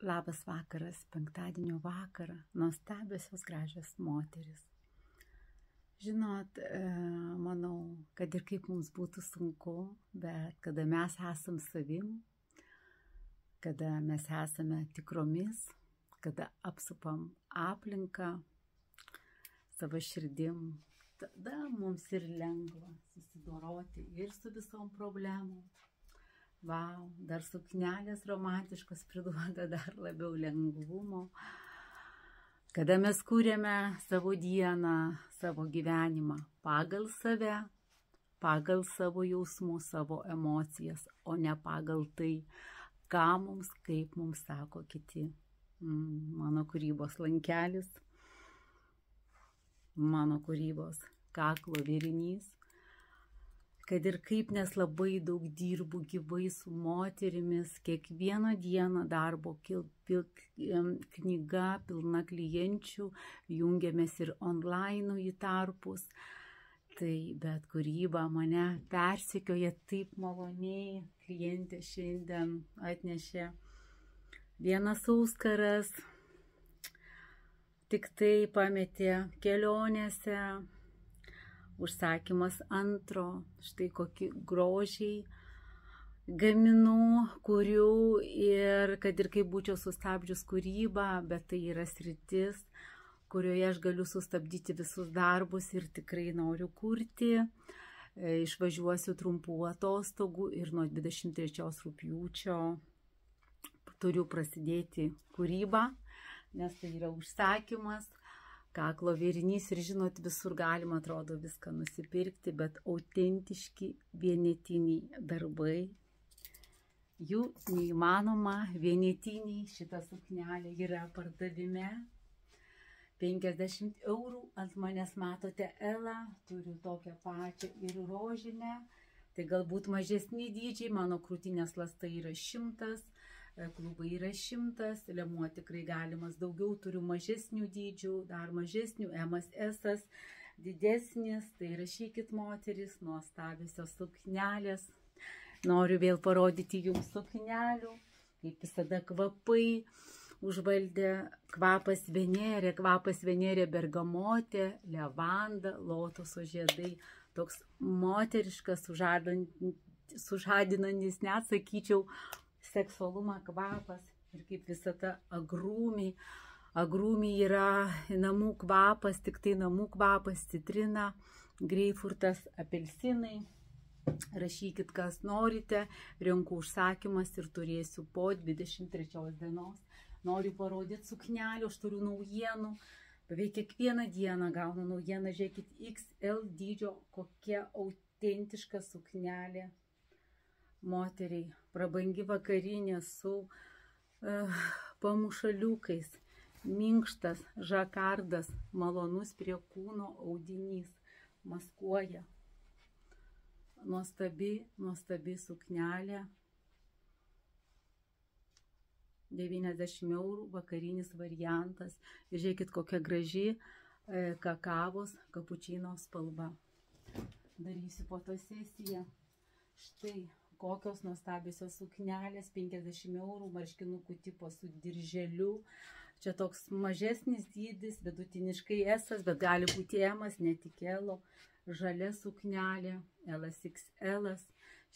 Labas vakaras, penktadienio vakarą, nuostabiosios gražios moteris. Žinot, manau, kad ir kaip mums būtų sunku, bet kada mes esam savim, kada mes esame tikromis, kada apsupam aplinką savo širdim, tada mums ir lengva susidoroti ir su visom problemom. Vau, dar suknelės romantiškos priduoda dar labiau lengvumo. Kada mes kūrėme savo dieną, savo gyvenimą pagal save, pagal savo jausmus, savo emocijas, o ne pagal tai, ką mums, kaip mums sako kiti. Mano kūrybos lankelis, mano kūrybos kaklo vėrinys. Kad ir kaip, nes labai daug dirbu gyvai su moterimis, kiekvieną dieną darbo knyga, pilna klienčių, jungiamės ir online į tarpus. Tai bet kūryba mane persekioja taip maloniai, klientė šiandien atnešė vienas auskaras, tik tai pametė kelionėse. Užsakymas antro, štai kokie grožiai gaminu, kuriu ir kad ir kaip būčiau sustabdžius kūrybą, bet tai yra sritis, kurioje aš galiu sustabdyti visus darbus ir tikrai noriu kurti. Išvažiuosiu trumpų atostogų ir nuo 23 rugpjūčio turiu prasidėti kūrybą, nes tai yra užsakymas. Kaklo vėrinys ir žinot, visur galima, atrodo, viską nusipirkti, bet autentiški vienetiniai darbai, jų neįmanoma, vienetiniai, šita suknelė yra pardavime, 50 €, ant manęs matote Elą, turiu tokią pačią ir rožinę, tai galbūt mažesni dydžiai, mano krūtinės lasta yra 100, klubai yra 100, lemuo tikrai galimas daugiau, turiu mažesnių dydžių, dar mažesnių, M-as, S-as, didesnis, tai rašykit moteris, nuostabiosios suknelės. Noriu vėl parodyti jums suknelių, kaip visada kvapai užvaldė, kvapas Venerė, bergamotė, levanda, lotoso žiedai, toks moteriškas, sužadinantis, net sakyčiau, seksualumą kvapas ir kaip visada agrūmiai. Agrūmiai yra namų kvapas, tik tai namų kvapas, citrina, greipfurtas, apelsinai. Rašykit, kas norite, renku užsakymas ir turėsiu po 23 dienos. Noriu parodyti suknelių, aš turiu naujienų. Beveik kiekvieną dieną gaunu naujieną, žiūrėkit, XL dydžio, kokia autentiška suknelė. Moteriai, prabangi vakarinė su pamušaliukais, minkštas žakardas, malonus prie kūno audinys, maskuoja. Nuostabi suknelė, 90 €, vakarinis variantas. Ir žiūrėkit, kokia graži kakavos kapučino spalva. Darysiu fotosesiją. Štai kokios nuostabiosios suknelės, 50 €, marškinukų tipo su dirželiu. Čia toks mažesnis dydis, vidutiniškai S-as, bet gali būti M-as, ne tik L-o. Žalia suknelė, LXL-as,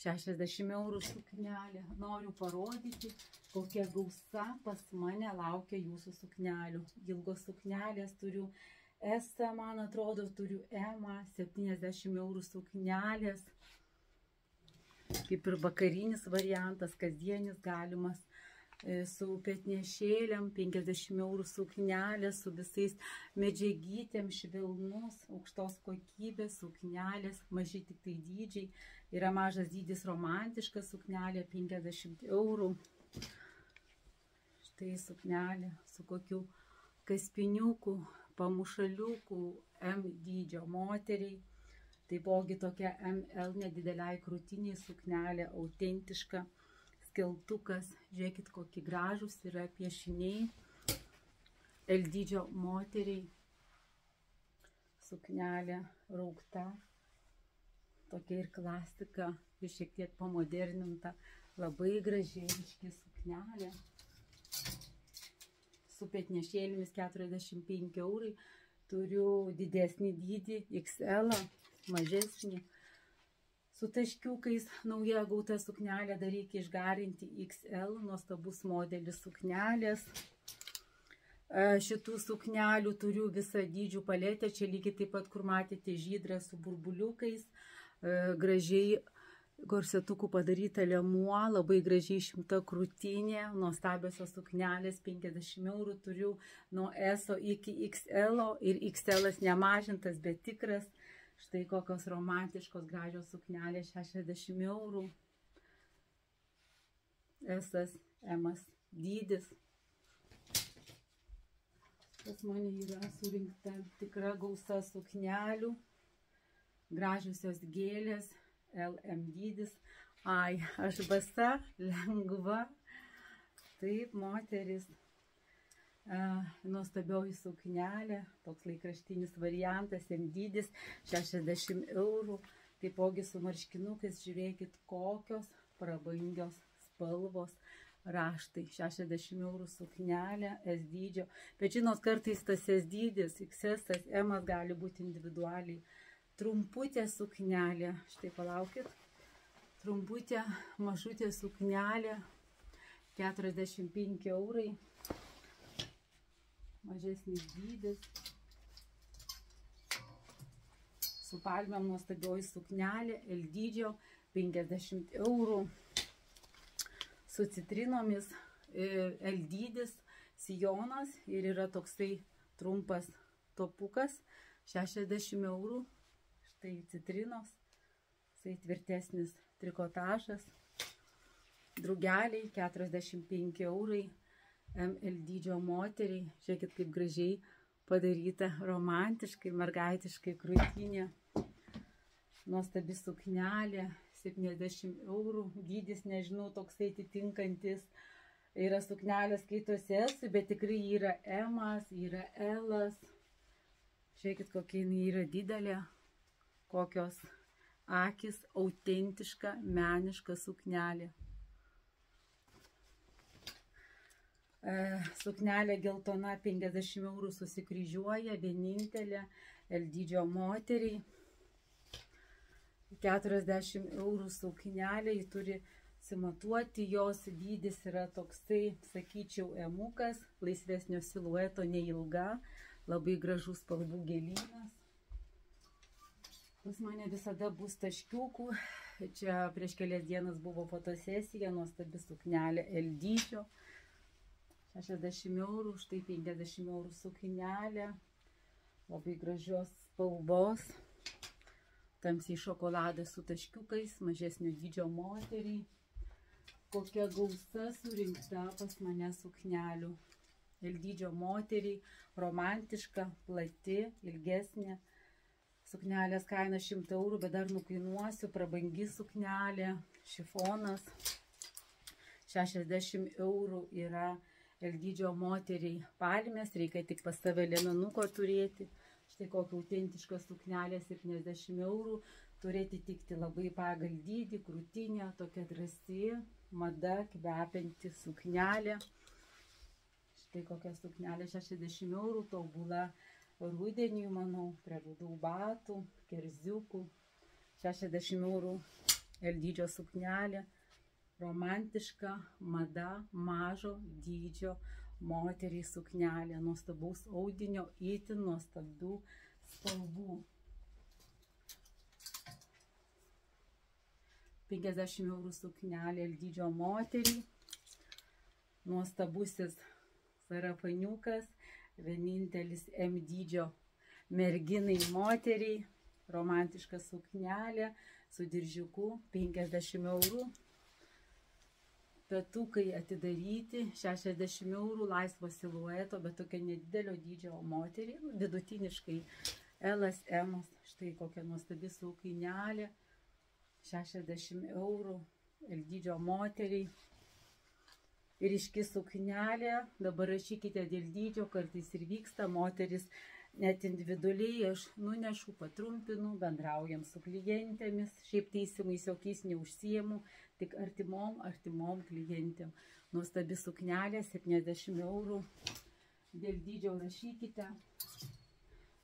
60 € suknelė. Noriu parodyti, kokia gausa pas mane laukia jūsų suknelių. Ilgos suknelės turiu S-ą, man atrodo, turiu M-ą, 70 € suknelės. Kaip ir vakarinis variantas, kasdienis galimas, su petnešėliam, 50 € suknelės, su visais medžiagytėm, švelnus, aukštos kokybės suknelės, maži tik tai dydžiai. Yra mažas dydis romantiška suknelė, 50 €. Štai suknelė su kokiu kaspiniuku, pamušaliuku, M dydžio moteriai. Taipogi tokia ML nedideliai krūtiniai suknelė, autentiška, skeltukas, žiūrėkit, kokie gražus yra piešiniai. L dydžio moteriai, suknelė raukta, tokia ir klasika, ir šiek tiek pamoderninta, labai gražiai ryški suknelė. su petnešėlėmis 45 eurai. Turiu didesnį dydį, XL, mažesnį. Su taškiukais nauja gauta suknelė, dar reikia išgarinti XL, nuostabus modelis suknelės. Šitų suknelių turiu visą dydžių paletę, čia lygiai taip pat, kur matėte, žydrą su burbuliukais, gražiai korsetukų padaryta liemuo, labai gražiai išimta krūtinė, nuostabiosios suknelės, 50 eurų turiu nuo S iki XL ir XL nemažintas, bet tikras. Štai kokios romantiškos gražios suknelės, 60 eurų. S, M dydis. Pas mane yra surinkta tikra gausa suknelių, gražiosios gėlės, LM dydis. Ai, aš basa, lengva. Taip, moteris. Nuostabioji suknelė, toks laikraštinis variantas, M dydis, 60 eurų. Taipogi su marškinukais, žiūrėkit, kokios prabangios spalvos. Raštai, 60 eurų suknelė, S dydžio. Bet žinot, kartais tas S dydis, XS, M gali būti individualiai. Trumputė suknelė, štai palaukit. Trumputė, mažutė suknelė, 45 eurai. Mažesnis dydis. Su palmėm nuostabioji suknelė, L dydžio, 50 eurų. Su citrinomis, L dydis, sijonas ir yra toksai trumpas topukas, 60 eurų. Štai citrinos, tai tvirtesnis trikotažas. Drugeliai, 45 eurai. ML dydžio moteriai, žiūrėkit kaip gražiai padaryta, romantiškai, mergaitiškai krūtinė. Nuostabi suknelė, 70 eurų, dydis, nežinau, toksai atitinkantis, yra suknelė skaitosi S, bet tikrai yra M, yra L. Žiūrėkit, kokia jinai yra didelė, kokios akis, autentiška, meniška suknelė. Suknelė geltona, 50 eurų susikryžiuoja, vienintelė, L dydžio moteriai. 40 eurų suknelė, ji turi simatuoti, jos dydis yra toksai, sakyčiau, emukas, laisvesnio silueto, neilga, labai gražus spalvų gėlynas. Pas mane visada bus taškiukų, čia prieš kelias dienas buvo fotosesija, nuostabi suknelė L dydžio. 60 eurų, štai 50 eurų suknelė, labai gražios spalvos, tamsiai šokoladas su taškiukais, mažesnio dydžio moteriai. Kokia gausa surinkta pas mane suknelių. L dydžio moteriai, romantiška, plati, ilgesnė. Suknelės kaina 100 eurų, bet dar nukainuosiu, prabangi suknelė, šifonas. 60 eurų yra L dydžio moteriai palmės, reikia tik pas save liemenuko turėti. Štai kokia autentiška suknelė, 70 eurų, turėti tikti labai pagal dydį, krūtinė, tokia drąsi, mada, kvepianti suknelė. Štai kokia suknelė, 60 eurų, tobula rudeniui, manau, prie rudų batų, kerziukų. 60 eurų L dydžio suknelė. Romantiška, mada, mažo dydžio moteriai suknelė, nuostabaus audinio, itin nuostabių spalvų. 50 eurų suknelė L dydžio moteriai, nuostabusis sarafaniukas, vienintelis M dydžio merginai moteriai, romantiška suknelė su diržiuku, 50 eurų. Petukai atidaryti, 60 eurų, laisvo silueto, bet tokia nedidelio dydžio moteriai, vidutiniškai L, M, štai kokia nuostabi suknelė, 60 eurų, L dydžio moteriai. Ir iški suknelė, dabar rašykite dėl dydžio, kartais ir vyksta, moteris net individualiai aš nunešu, patrumpinu, bendraujam su klientėmis, šiaip teisimais jokiais neužsiemu, tik artimom klientėm. Nuostabi suknelė, 70 eurų. Dėl dydžio rašykite.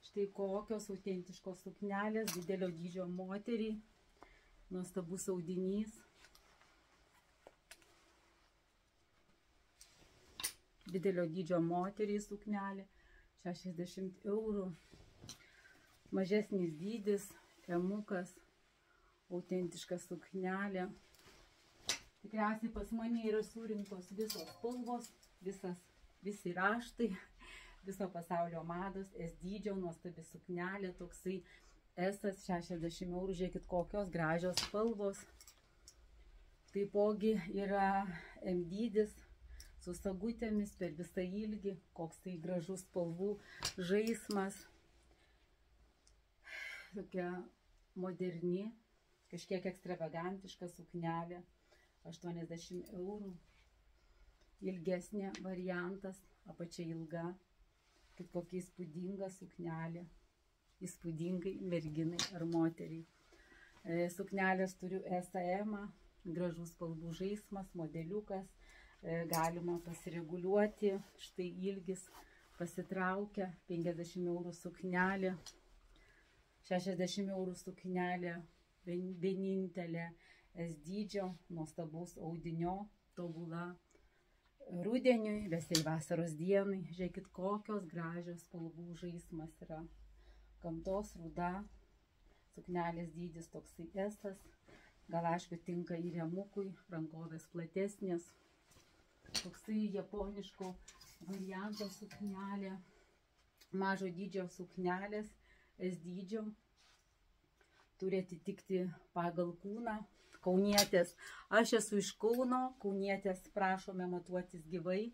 Štai kokios autentiškos suknelės, didelio dydžio moteriai. Nuostabus audinys. Didelio dydžio moteriai suknelė. 60 eurų. Mažesnis dydis, emukas, autentiška suknelė. Tikriausiai pas mane yra surinktos visos spalvos, visi raštai, viso pasaulio mados, S dydžio, nuostabi suknelė, toksai S 60 eurų, žiūrėkit kokios gražios spalvos. Taipogi yra M dydis su sagutėmis per visą ilgį, koks tai gražus spalvų žaismas. Tokia moderni, kažkiek ekstravagantiška suknelė, 80 eurų. Ilgesnė variantas, apačia ilga, kaip kokia įspūdinga suknelė, įspūdingai merginai ar moteriai. Suknelės turiu SM, gražus spalvų žaismas, modeliukas, galima pasireguliuoti, štai ilgis pasitraukia, 50 eurų suknelė, 60 eurų suknelė, vienintelė S dydžio, nuostabaus audinio, tobula rudeniui, vėsiai vasaros dienai. Žiūrėkit, kokios gražios spalvų žaismas yra. Gamtos ruda, suknelės dydis toksai S, gal aišku tinka ir emukui, rankovės platesnės. Toksai japoniško varianto suknelė, mažo dydžio suknelės, S dydžio, turi atitikti pagal kūną. Kaunietės, aš esu iš Kauno, kaunietės prašome matuotis gyvai.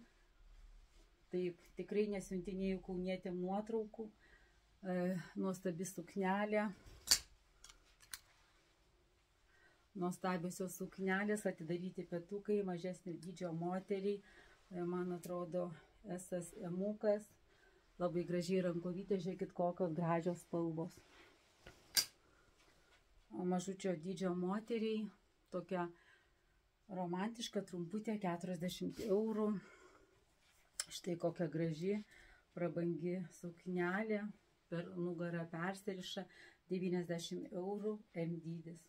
Taip, tikrai nesiuntinėjau kaunietėm nuotraukų. Nuostabi suknelė. Nuostabiosios suknelės, atidaryti petukai, mažesnio dydžio moteriai. Man atrodo, SS emukas. Labai gražiai rankovytė, žiūrėkit kokios gražios spalvos. Mažučio dydžio moteriai, tokia romantiška trumputė, 40 eurų. Štai kokia graži, prabangi suknelė, per nugarą persiriša, 90 eurų, M dydis.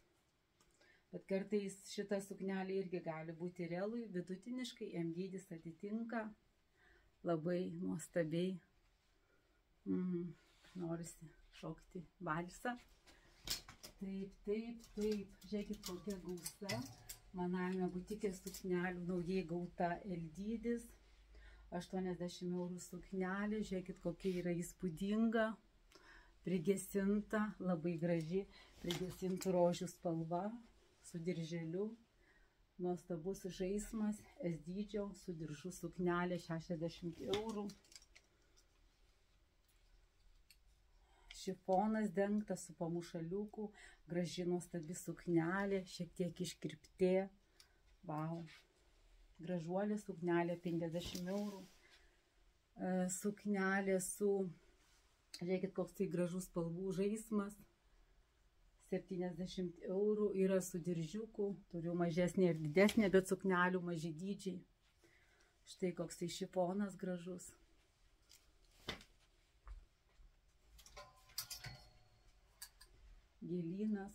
Bet kartais šita suknelė irgi gali būti realui, vidutiniškai M dydis atitinka, labai nuostabiai. Norisi šokti valsą. Taip, žiūrėkit kokia gausa, manajame butikė suknelių naujai gauta L dydis, 80 eurų suknelė, žiūrėkit kokia yra įspūdinga, prigesinta, labai graži, prigesintų rožių spalva, su dirželiu, nuostabus žaismas, S dydžio, su diržu suknelė, 60 eurų. Šifonas dengtas su pamušaliuku, graži nuostabi suknelė, šiek tiek iškirptė. Vau. Gražuolė suknelė, 50 eurų. Suknelė su, žiūrėkit, koks tai gražus spalvų žaismas. 70 eurų, yra su diržiuku, turiu mažesnė ir didesnė, bet suknelių maži dydžiai. Štai koks tai šifonas gražus. Gėlynas.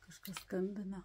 Kažkas skambina.